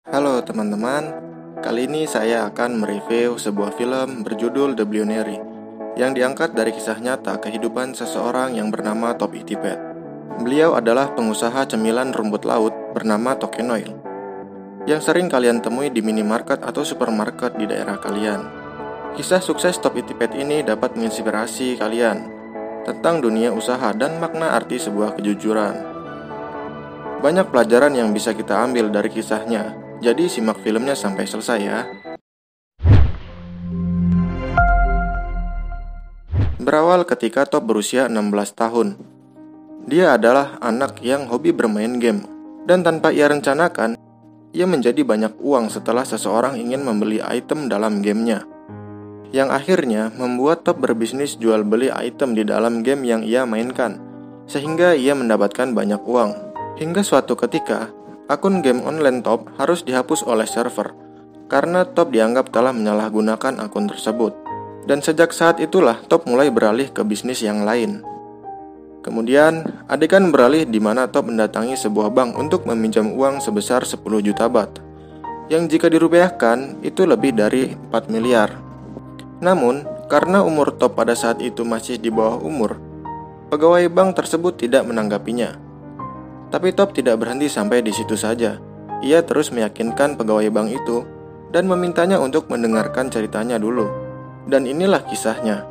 Halo teman-teman, kali ini saya akan mereview sebuah film berjudul The Billionaire yang diangkat dari kisah nyata kehidupan seseorang yang bernama Top Ittipet. Beliau adalah pengusaha cemilan rumput laut bernama Tokenoil yang sering kalian temui di minimarket atau supermarket di daerah kalian. Kisah sukses Top Ittipet ini dapat menginspirasi kalian tentang dunia usaha dan makna arti sebuah kejujuran. Banyak pelajaran yang bisa kita ambil dari kisahnya, jadi simak filmnya sampai selesai ya. Berawal ketika Top berusia 16 tahun. Dia adalah anak yang hobi bermain game, dan tanpa ia rencanakan, ia menjadi banyak uang setelah seseorang ingin membeli item dalam gamenya. Yang akhirnya membuat Top berbisnis jual beli item di dalam game yang ia mainkan, sehingga ia mendapatkan banyak uang. Hingga suatu ketika, akun game online Top harus dihapus oleh server karena Top dianggap telah menyalahgunakan akun tersebut. Dan sejak saat itulah Top mulai beralih ke bisnis yang lain. Kemudian, adegan beralih di mana Top mendatangi sebuah bank untuk meminjam uang sebesar 10 juta baht, yang jika dirupiahkan itu lebih dari 4 miliar. Namun, karena umur Top pada saat itu masih di bawah umur, pegawai bank tersebut tidak menanggapinya. Tapi Top tidak berhenti sampai di situ saja. Ia terus meyakinkan pegawai bank itu dan memintanya untuk mendengarkan ceritanya dulu. Dan inilah kisahnya.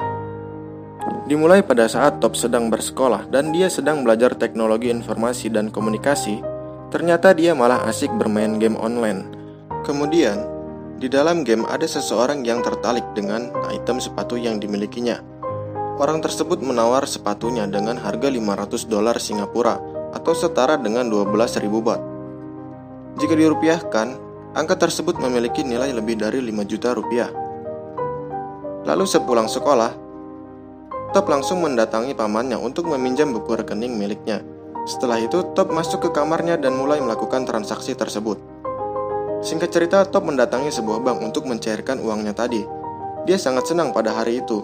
Dimulai pada saat Top sedang bersekolah dan dia sedang belajar teknologi informasi dan komunikasi, ternyata dia malah asik bermain game online. Kemudian, di dalam game ada seseorang yang tertarik dengan item sepatu yang dimilikinya. Orang tersebut menawar sepatunya dengan harga 500 dolar Singapura atau setara dengan 12.000 baht. Jika dirupiahkan, angka tersebut memiliki nilai lebih dari 5 juta rupiah. Lalu sepulang sekolah, Top langsung mendatangi pamannya untuk meminjam buku rekening miliknya. Setelah itu, Top masuk ke kamarnya dan mulai melakukan transaksi tersebut. Singkat cerita, Top mendatangi sebuah bank untuk mencairkan uangnya tadi. Dia sangat senang pada hari itu,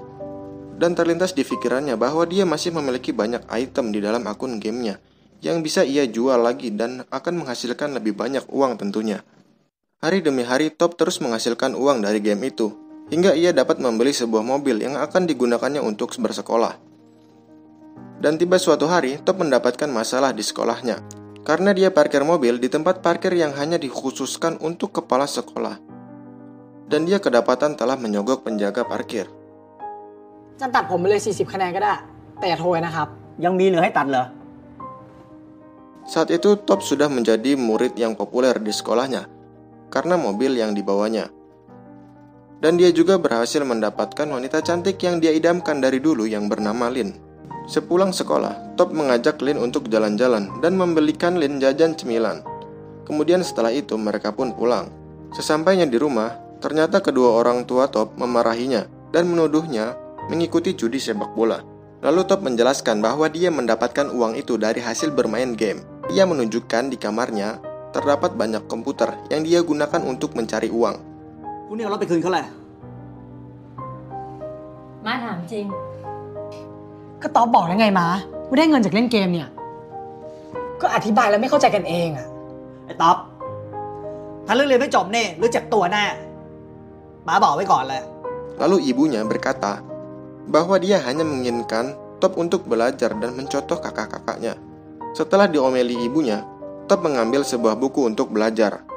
dan terlintas di pikirannya bahwa dia masih memiliki banyak item di dalam akun gamenya yang bisa ia jual lagi dan akan menghasilkan lebih banyak uang tentunya. Hari demi hari Top terus menghasilkan uang dari game itu, hingga ia dapat membeli sebuah mobil yang akan digunakannya untuk bersekolah. Dan tiba suatu hari, Top mendapatkan masalah di sekolahnya, karena dia parkir mobil di tempat parkir yang hanya dikhususkan untuk kepala sekolah. Dan dia kedapatan telah menyogok penjaga parkir. จันตัดผมไปเลย40คะแนนก็ได้แต่อย่าโทยนะครับ ยังมีเหลือให้ตัดเหรอ Saat itu Top sudah menjadi murid yang populer di sekolahnya karena mobil yang dibawanya. Dan dia juga berhasil mendapatkan wanita cantik yang dia idamkan dari dulu yang bernama Lin. Sepulang sekolah, Top mengajak Lin untuk jalan-jalan dan membelikan Lin jajan cemilan. Kemudian setelah itu mereka pun pulang. Sesampainya di rumah, ternyata kedua orang tua Top memarahinya dan menuduhnya mengikuti judi sepak bola. Lalu Top menjelaskan bahwa dia mendapatkan uang itu dari hasil bermain game. Ia menunjukkan di kamarnya terdapat banyak komputer yang dia gunakan untuk mencari uang. พรุ่งนี้เอารถไปคืนเขาแหละ มาถามจริง ก็ตอบบอกได้ไงมาว่าได้เงินจากเล่นเกมเนี่ย ก็อธิบายแล้วไม่เข้าใจกันเองอะ ไอ้ต๊อบถ้าเรื่องเรียนไม่จบนี่รู้จักตัวแน่ป๋าบอกไว้ก่อนเลย Lalu ibunya berkata bahwa dia hanya menginginkan Top untuk belajar dan mencontoh kakak-kakaknya. Setelah diomeli ibunya, Top mengambil sebuah buku untuk belajar.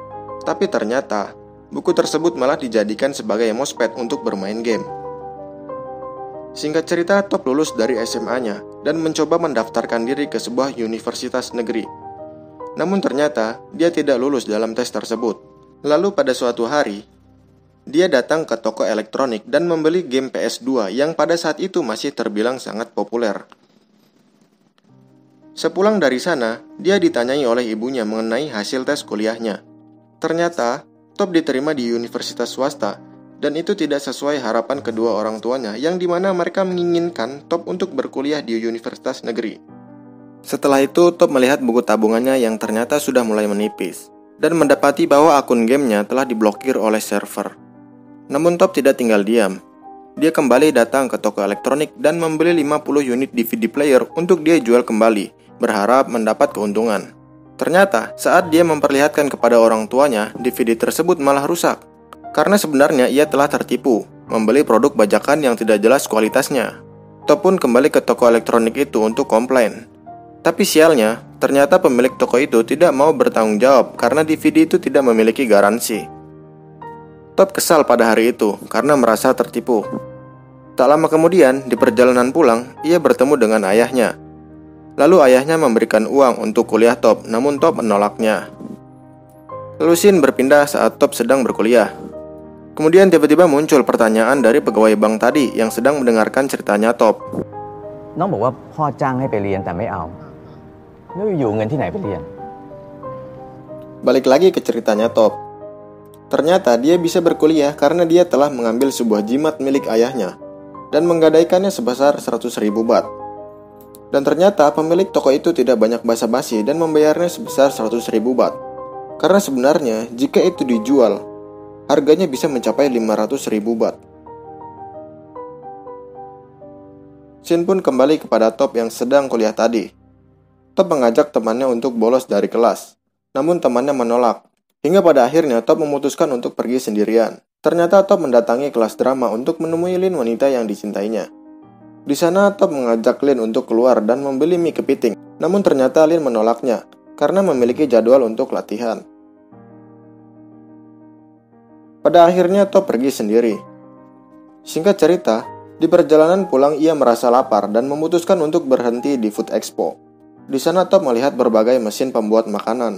Tapi ternyata, buku tersebut malah dijadikan sebagai mousepad untuk bermain game. Singkat cerita, Top lulus dari SMA-nya dan mencoba mendaftarkan diri ke sebuah universitas negeri. Namun ternyata, dia tidak lulus dalam tes tersebut. Lalu pada suatu hari, dia datang ke toko elektronik dan membeli game PS2 yang pada saat itu masih terbilang sangat populer. Sepulang dari sana, dia ditanyai oleh ibunya mengenai hasil tes kuliahnya. Ternyata, Top diterima di universitas swasta, dan itu tidak sesuai harapan kedua orang tuanya yang dimana mereka menginginkan Top untuk berkuliah di universitas negeri. Setelah itu, Top melihat buku tabungannya yang ternyata sudah mulai menipis, dan mendapati bahwa akun gamenya telah diblokir oleh server. Namun Top tidak tinggal diam. Dia kembali datang ke toko elektronik dan membeli 50 unit DVD player untuk dia jual kembali, berharap mendapat keuntungan. Ternyata, saat dia memperlihatkan kepada orang tuanya, DVD tersebut malah rusak. Karena sebenarnya ia telah tertipu, membeli produk bajakan yang tidak jelas kualitasnya. Top pun kembali ke toko elektronik itu untuk komplain. Tapi sialnya, ternyata pemilik toko itu tidak mau bertanggung jawab karena DVD itu tidak memiliki garansi. Top kesal pada hari itu karena merasa tertipu. Tak lama kemudian, di perjalanan pulang, ia bertemu dengan ayahnya. Lalu ayahnya memberikan uang untuk kuliah Top, namun Top menolaknya. Lalu scene berpindah saat Top sedang berkuliah. Kemudian tiba-tiba muncul pertanyaan dari pegawai bank tadi yang sedang mendengarkan ceritanya Top. น้องบอกว่าพ่อจ้างให้ไปเรียนแต่ไม่เอาแล้วอยู่เงินที่ไหนไปเรียน Balik lagi ke ceritanya Top. Ternyata dia bisa berkuliah karena dia telah mengambil sebuah jimat milik ayahnya dan menggadaikannya sebesar 100.000 baht. Dan ternyata pemilik toko itu tidak banyak basa-basi dan membayarnya sebesar 100.000 baht. Karena sebenarnya jika itu dijual, harganya bisa mencapai 500.000 baht. Shin pun kembali kepada Top yang sedang kuliah tadi. Top mengajak temannya untuk bolos dari kelas, namun temannya menolak. Hingga pada akhirnya Top memutuskan untuk pergi sendirian. Ternyata Top mendatangi kelas drama untuk menemui Lin, wanita yang dicintainya. Di sana Top mengajak Lin untuk keluar dan membeli mie kepiting. Namun ternyata Lin menolaknya karena memiliki jadwal untuk latihan. Pada akhirnya Top pergi sendiri. Singkat cerita, di perjalanan pulang ia merasa lapar dan memutuskan untuk berhenti di Food Expo. Di sana Top melihat berbagai mesin pembuat makanan.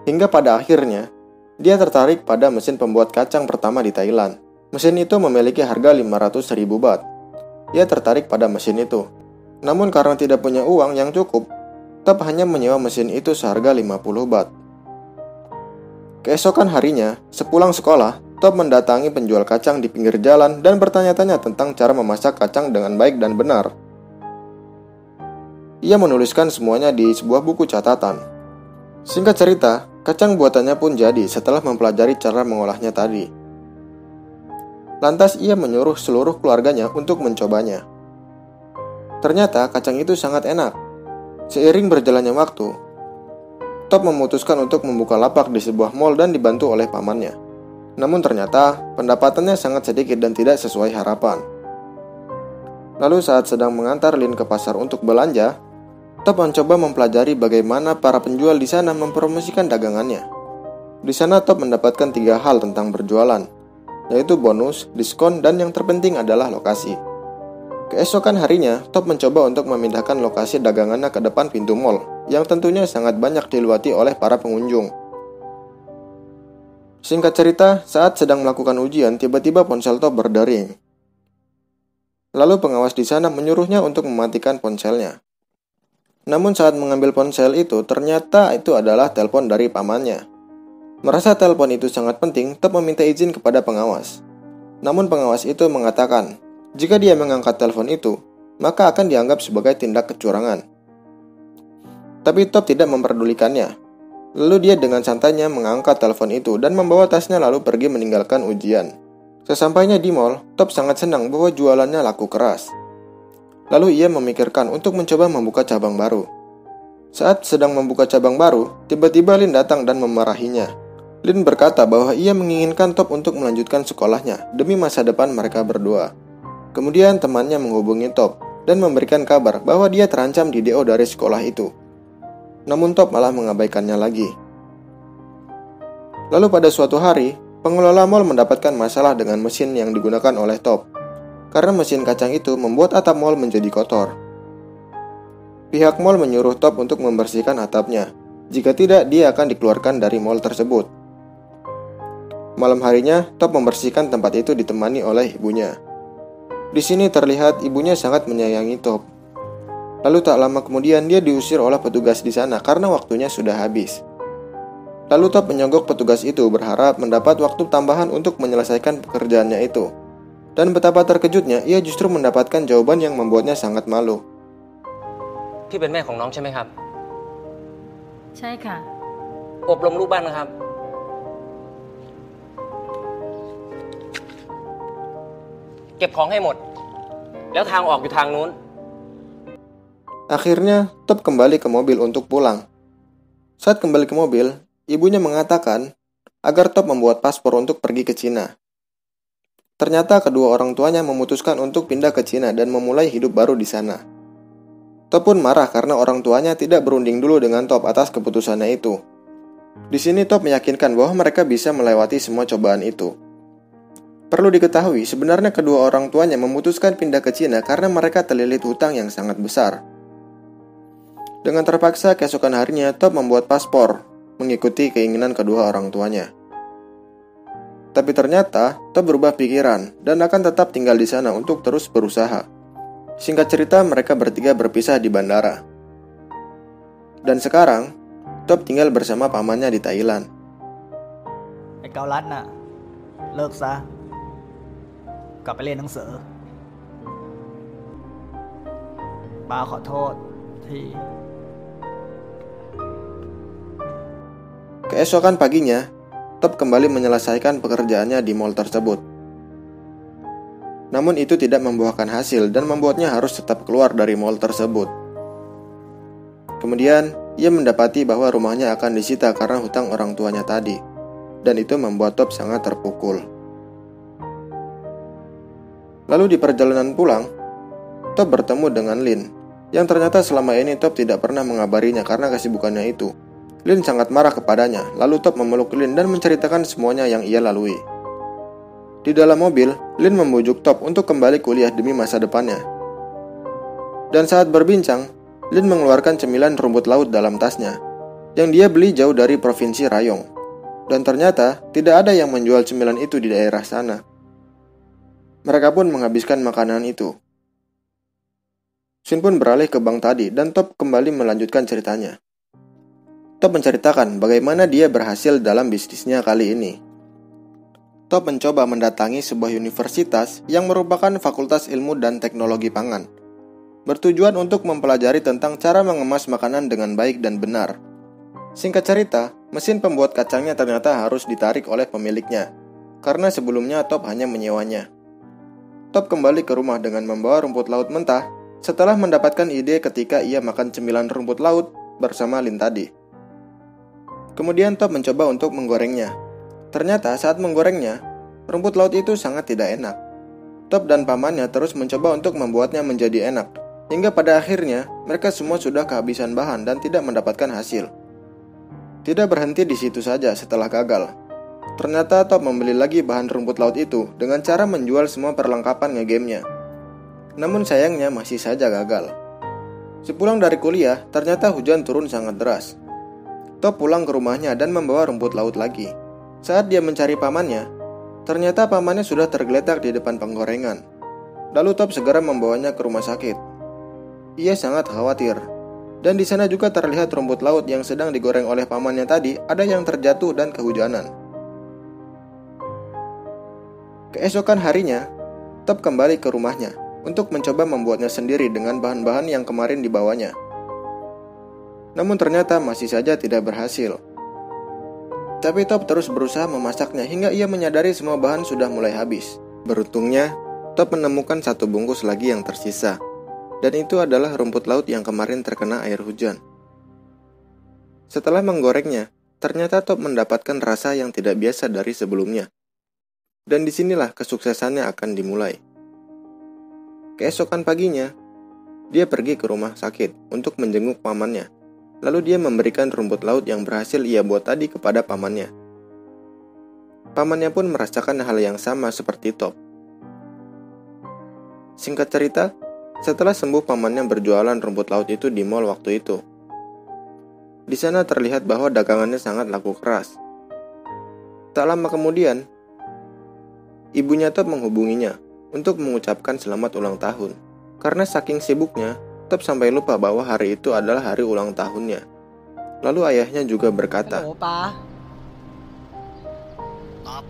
Hingga pada akhirnya, dia tertarik pada mesin pembuat kacang pertama di Thailand. Mesin itu memiliki harga 500.000 baht. Ia tertarik pada mesin itu. Namun karena tidak punya uang yang cukup, Top hanya menyewa mesin itu seharga 50 baht. Keesokan harinya, sepulang sekolah, Top mendatangi penjual kacang di pinggir jalan dan bertanya-tanya tentang cara memasak kacang dengan baik dan benar. Ia menuliskan semuanya di sebuah buku catatan. Singkat cerita, kacang buatannya pun jadi setelah mempelajari cara mengolahnya tadi. Lantas ia menyuruh seluruh keluarganya untuk mencobanya. Ternyata kacang itu sangat enak. Seiring berjalannya waktu, Top memutuskan untuk membuka lapak di sebuah mall dan dibantu oleh pamannya. Namun ternyata pendapatannya sangat sedikit dan tidak sesuai harapan. Lalu saat sedang mengantar Lin ke pasar untuk belanja, Top mencoba mempelajari bagaimana para penjual di sana mempromosikan dagangannya. Di sana Top mendapatkan 3 hal tentang berjualan, yaitu bonus, diskon, dan yang terpenting adalah lokasi. Keesokan harinya, Top mencoba untuk memindahkan lokasi dagangannya ke depan pintu mall, yang tentunya sangat banyak dilewati oleh para pengunjung. Singkat cerita, saat sedang melakukan ujian, tiba-tiba ponsel Top berdering. Lalu pengawas di sana menyuruhnya untuk mematikan ponselnya. Namun saat mengambil ponsel itu, ternyata itu adalah telepon dari pamannya. Merasa telepon itu sangat penting, Top meminta izin kepada pengawas. Namun pengawas itu mengatakan, jika dia mengangkat telepon itu, maka akan dianggap sebagai tindak kecurangan. Tapi Top tidak memperdulikannya. Lalu dia dengan santainya mengangkat telepon itu dan membawa tasnya lalu pergi meninggalkan ujian. Sesampainya di mall, Top sangat senang bahwa jualannya laku keras. Lalu ia memikirkan untuk mencoba membuka cabang baru. Saat sedang membuka cabang baru, tiba-tiba Lin datang dan memarahinya. Lin berkata bahwa ia menginginkan Top untuk melanjutkan sekolahnya demi masa depan mereka berdua. Kemudian temannya menghubungi Top dan memberikan kabar bahwa dia terancam di DO dari sekolah itu. Namun Top malah mengabaikannya lagi. Lalu pada suatu hari, pengelola mall mendapatkan masalah dengan mesin yang digunakan oleh Top. Karena mesin kacang itu membuat atap mall menjadi kotor. Pihak mall menyuruh Top untuk membersihkan atapnya. Jika tidak, dia akan dikeluarkan dari mall tersebut. Malam harinya, Top membersihkan tempat itu ditemani oleh ibunya. Di sini terlihat ibunya sangat menyayangi Top. Lalu tak lama kemudian dia diusir oleh petugas di sana karena waktunya sudah habis. Lalu Top menyogok petugas itu berharap mendapat waktu tambahan untuk menyelesaikan pekerjaannya itu. Dan betapa terkejutnya, ia justru mendapatkan jawaban yang membuatnya sangat malu. พี่เป็นแม่ของน้องใช่ไหมครับ ใช่ค่ะ อบรมลูกบ้านนะครับ เก็บของให้หมด แล้วทางออกอยู่ทางนู้น Akhirnya, Top kembali ke mobil untuk pulang. Saat kembali ke mobil, ibunya mengatakan agar Top membuat paspor untuk pergi ke Cina. Ternyata kedua orang tuanya memutuskan untuk pindah ke Cina dan memulai hidup baru di sana. Top pun marah karena orang tuanya tidak berunding dulu dengan Top atas keputusannya itu. Di sini Top meyakinkan bahwa mereka bisa melewati semua cobaan itu. Perlu diketahui, sebenarnya kedua orang tuanya memutuskan pindah ke Cina karena mereka terlilit hutang yang sangat besar. Dengan terpaksa, keesokan harinya Top membuat paspor, mengikuti keinginan kedua orang tuanya. Tapi ternyata, Top berubah pikiran dan akan tetap tinggal di sana untuk terus berusaha. Singkat cerita, mereka bertiga berpisah di bandara. Dan sekarang, Top tinggal bersama pamannya di Thailand. ไอ้เกาลัดน่ะ เลิกซะ กลับไปเรียนหนังสือป้าขอโทษที่ Keesokan paginya, Top kembali menyelesaikan pekerjaannya di mall tersebut. Namun itu tidak membuahkan hasil dan membuatnya harus tetap keluar dari mall tersebut. Kemudian, ia mendapati bahwa rumahnya akan disita karena hutang orang tuanya tadi, dan itu membuat Top sangat terpukul. Lalu di perjalanan pulang, Top bertemu dengan Lin, yang ternyata selama ini Top tidak pernah mengabarinya karena kesibukannya itu. Lin sangat marah kepadanya, lalu Top memeluk Lin dan menceritakan semuanya yang ia lalui. Di dalam mobil, Lin membujuk Top untuk kembali kuliah demi masa depannya. Dan saat berbincang, Lin mengeluarkan cemilan rumput laut dalam tasnya, yang dia beli jauh dari provinsi Rayong. Dan ternyata, tidak ada yang menjual cemilan itu di daerah sana. Mereka pun menghabiskan makanan itu. Shin pun beralih ke bank tadi dan Top kembali melanjutkan ceritanya. Top menceritakan bagaimana dia berhasil dalam bisnisnya kali ini. Top mencoba mendatangi sebuah universitas yang merupakan Fakultas Ilmu dan Teknologi Pangan, bertujuan untuk mempelajari tentang cara mengemas makanan dengan baik dan benar. Singkat cerita, mesin pembuat kacangnya ternyata harus ditarik oleh pemiliknya, karena sebelumnya Top hanya menyewanya. Top kembali ke rumah dengan membawa rumput laut mentah setelah mendapatkan ide ketika ia makan cemilan rumput laut bersama Lin tadi. Kemudian Top mencoba untuk menggorengnya. Ternyata saat menggorengnya, rumput laut itu sangat tidak enak. Top dan pamannya terus mencoba untuk membuatnya menjadi enak, hingga pada akhirnya mereka semua sudah kehabisan bahan dan tidak mendapatkan hasil. Tidak berhenti di situ saja setelah gagal. Ternyata Top membeli lagi bahan rumput laut itu dengan cara menjual semua perlengkapan ngegamenya. Namun sayangnya masih saja gagal. Sepulang dari kuliah, ternyata hujan turun sangat deras. Top pulang ke rumahnya dan membawa rumput laut lagi. Saat dia mencari pamannya, ternyata pamannya sudah tergeletak di depan penggorengan. Lalu Top segera membawanya ke rumah sakit. Ia sangat khawatir. Dan di sana juga terlihat rumput laut yang sedang digoreng oleh pamannya tadi ada yang terjatuh dan kehujanan. Keesokan harinya, Top kembali ke rumahnya untuk mencoba membuatnya sendiri dengan bahan-bahan yang kemarin dibawanya. Namun ternyata masih saja tidak berhasil. Tapi Top terus berusaha memasaknya hingga ia menyadari semua bahan sudah mulai habis. Beruntungnya, Top menemukan satu bungkus lagi yang tersisa. Dan itu adalah rumput laut yang kemarin terkena air hujan. Setelah menggorengnya, ternyata Top mendapatkan rasa yang tidak biasa dari sebelumnya. Dan disinilah kesuksesannya akan dimulai. Keesokan paginya, dia pergi ke rumah sakit untuk menjenguk pamannya. Lalu dia memberikan rumput laut yang berhasil ia buat tadi kepada pamannya. Pamannya pun merasakan hal yang sama seperti Top. Singkat cerita, setelah sembuh pamannya berjualan rumput laut itu di mall waktu itu. Di sana terlihat bahwa dagangannya sangat laku keras. Tak lama kemudian, ibunya Top menghubunginya untuk mengucapkan selamat ulang tahun. Karena saking sibuknya, Top sampai lupa bahwa hari itu adalah hari ulang tahunnya. Lalu ayahnya juga berkata, Halo, Pa. ตอบ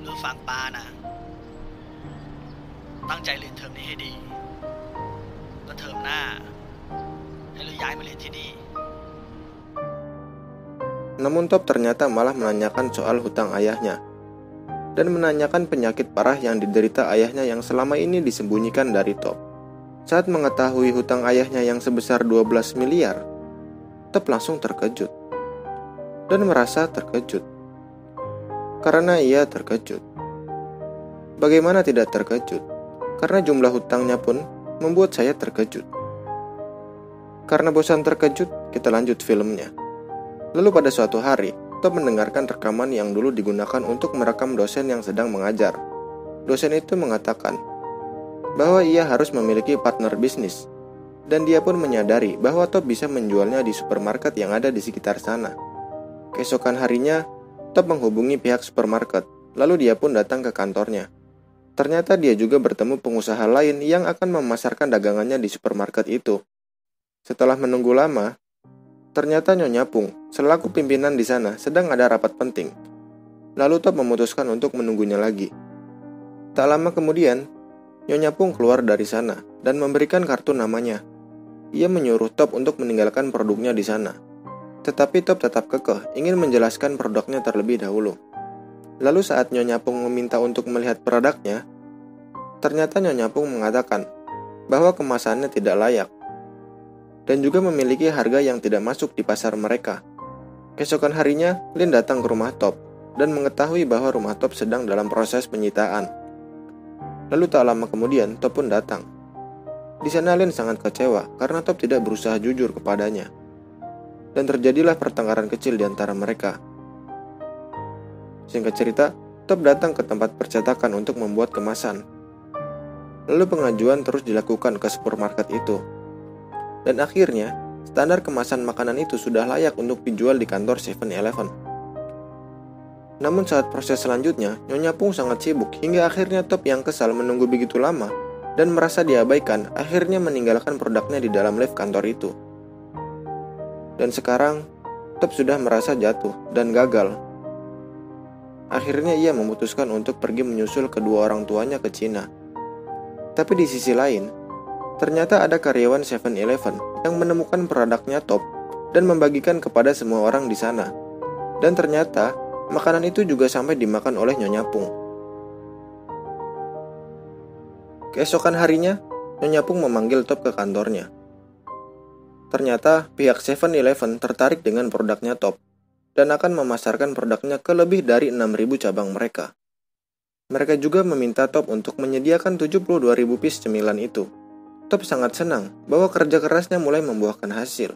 ลูกฟังป้านะ ตั้งใจเรียนเทอมนี้ให้ดี แล้วเทอมหน้า ให้ลูกย้ายมาเรียนที่นี่ Namun Top ternyata malah menanyakan soal hutang ayahnya dan menanyakan penyakit parah yang diderita ayahnya yang selama ini disembunyikan dari Top. Saat mengetahui hutang ayahnya yang sebesar 12 miliar, Top langsung terkejut dan merasa terkejut. Karena ia terkejut. Bagaimana tidak terkejut? Karena jumlah hutangnya pun membuat saya terkejut. Karena bosan terkejut, kita lanjut filmnya. Lalu pada suatu hari, Top mendengarkan rekaman yang dulu digunakan untuk merekam dosen yang sedang mengajar. Dosen itu mengatakan bahwa ia harus memiliki partner bisnis, dan dia pun menyadari bahwa Top bisa menjualnya di supermarket yang ada di sekitar sana. Keesokan harinya, Top menghubungi pihak supermarket, lalu dia pun datang ke kantornya. Ternyata dia juga bertemu pengusaha lain yang akan memasarkan dagangannya di supermarket itu. Setelah menunggu lama, ternyata Nyonya Pung, selaku pimpinan di sana, sedang ada rapat penting. Lalu Top memutuskan untuk menunggunya lagi. Tak lama kemudian, Nyonya Pung keluar dari sana dan memberikan kartu namanya. Ia menyuruh Top untuk meninggalkan produknya di sana. Tetapi Top tetap kekeh ingin menjelaskan produknya terlebih dahulu. Lalu saat Nyonya Pung meminta untuk melihat produknya, ternyata Nyonya Pung mengatakan bahwa kemasannya tidak layak dan juga memiliki harga yang tidak masuk di pasar mereka. Keesokan harinya, Lin datang ke rumah Top dan mengetahui bahwa rumah Top sedang dalam proses penyitaan. Lalu tak lama kemudian, Top pun datang. Di sana Lin sangat kecewa karena Top tidak berusaha jujur kepadanya. Dan terjadilah pertengkaran kecil di antara mereka. Singkat cerita, Top datang ke tempat percetakan untuk membuat kemasan. Lalu pengajuan terus dilakukan ke supermarket itu. Dan akhirnya, standar kemasan makanan itu sudah layak untuk dijual di kantor 7-Eleven. Namun saat proses selanjutnya, Nyonya Pung sangat sibuk hingga akhirnya Top yang kesal menunggu begitu lama dan merasa diabaikan akhirnya meninggalkan produknya di dalam lift kantor itu. Dan sekarang, Top sudah merasa jatuh dan gagal. Akhirnya ia memutuskan untuk pergi menyusul kedua orang tuanya ke Cina. Tapi di sisi lain, ternyata ada karyawan 7-Eleven yang menemukan produknya Top dan membagikan kepada semua orang di sana. Dan ternyata, makanan itu juga sampai dimakan oleh Nyonya Pung. Keesokan harinya, Nyonya Pung memanggil Top ke kantornya. Ternyata pihak 7-Eleven tertarik dengan produknya Top dan akan memasarkan produknya ke lebih dari 6.000 cabang mereka. Mereka juga meminta Top untuk menyediakan 72.000 piece cemilan itu. Top sangat senang bahwa kerja kerasnya mulai membuahkan hasil.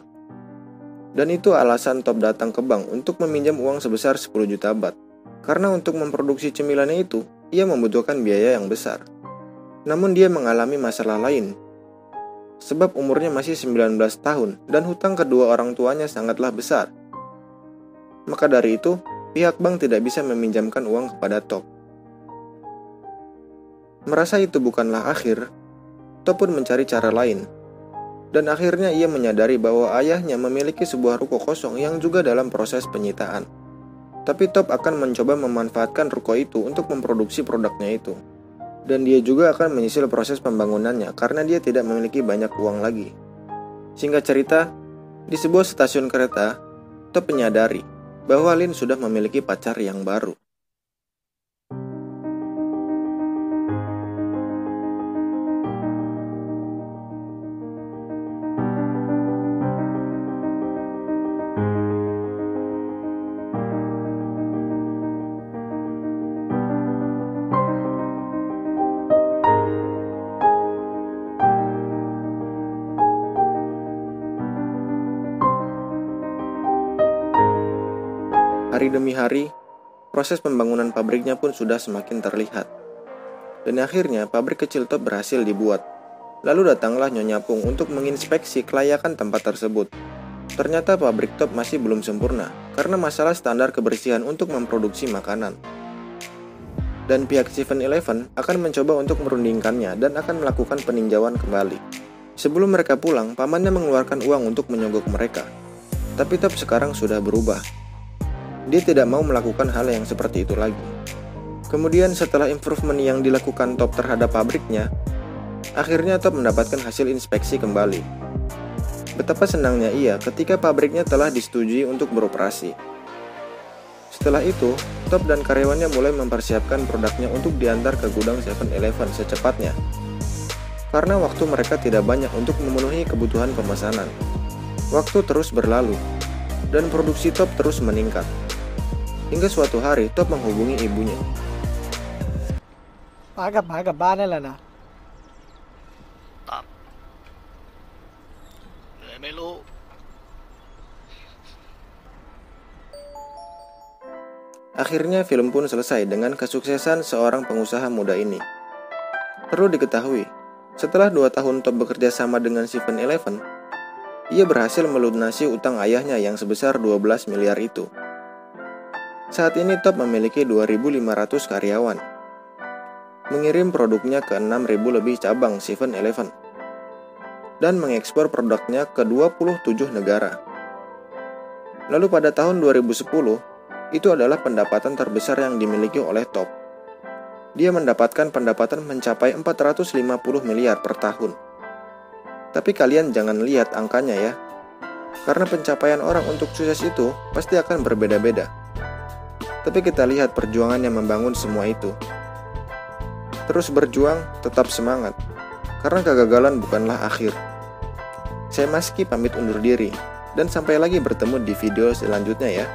Dan itu alasan Top datang ke bank untuk meminjam uang sebesar 10 juta baht. Karena untuk memproduksi cemilannya itu, ia membutuhkan biaya yang besar. Namun dia mengalami masalah lain. Sebab umurnya masih 19 tahun dan hutang kedua orang tuanya sangatlah besar. Maka dari itu, pihak bank tidak bisa meminjamkan uang kepada Top. Merasa itu bukanlah akhir, Top pun mencari cara lain. Dan akhirnya ia menyadari bahwa ayahnya memiliki sebuah ruko kosong yang juga dalam proses penyitaan. Tapi Top akan mencoba memanfaatkan ruko itu untuk memproduksi produknya itu. Dan dia juga akan menyusul proses pembangunannya karena dia tidak memiliki banyak uang lagi. Singkat cerita, di sebuah stasiun kereta, Top menyadari bahwa Lin sudah memiliki pacar yang baru. Hari demi hari, proses pembangunan pabriknya pun sudah semakin terlihat. Dan akhirnya pabrik kecil Top berhasil dibuat. Lalu datanglah Nyonya Pung untuk menginspeksi kelayakan tempat tersebut. Ternyata pabrik Top masih belum sempurna karena masalah standar kebersihan untuk memproduksi makanan. Dan pihak 7-Eleven akan mencoba untuk merundingkannya dan akan melakukan peninjauan kembali. Sebelum mereka pulang, pamannya mengeluarkan uang untuk menyogok mereka. Tapi Top sekarang sudah berubah. Dia tidak mau melakukan hal yang seperti itu lagi. Kemudian setelah improvement yang dilakukan Top terhadap pabriknya, akhirnya Top mendapatkan hasil inspeksi kembali. Betapa senangnya ia ketika pabriknya telah disetujui untuk beroperasi. Setelah itu, Top dan karyawannya mulai mempersiapkan produknya untuk diantar ke gudang 7-Eleven secepatnya. Karena waktu mereka tidak banyak untuk memenuhi kebutuhan pemesanan. Waktu terus berlalu, dan produksi Top terus meningkat. Hingga suatu hari Top menghubungi ibunya. ป้ากลับมากลับบ้านนั่นแหละนะ เหนื่อยไม่รู้ Akhirnya film pun selesai dengan kesuksesan seorang pengusaha muda ini. Perlu diketahui, setelah 2 tahun Top bekerja sama dengan 7-Eleven, ia berhasil melunasi utang ayahnya yang sebesar 12 miliar itu. Saat ini Top memiliki 2.500 karyawan, mengirim produknya ke 6.000 lebih cabang 7-Eleven, dan mengekspor produknya ke 27 negara. Lalu pada tahun 2010, itu adalah pendapatan terbesar yang dimiliki oleh Top. Dia mendapatkan pendapatan mencapai 450 miliar per tahun. Tapi kalian jangan lihat angkanya ya, karena pencapaian orang untuk sukses itu pasti akan berbeda-beda. Tapi kita lihat perjuangannya membangun semua itu. Terus berjuang, tetap semangat, karena kegagalan bukanlah akhir. Saya Maski pamit undur diri, dan sampai lagi bertemu di video selanjutnya ya.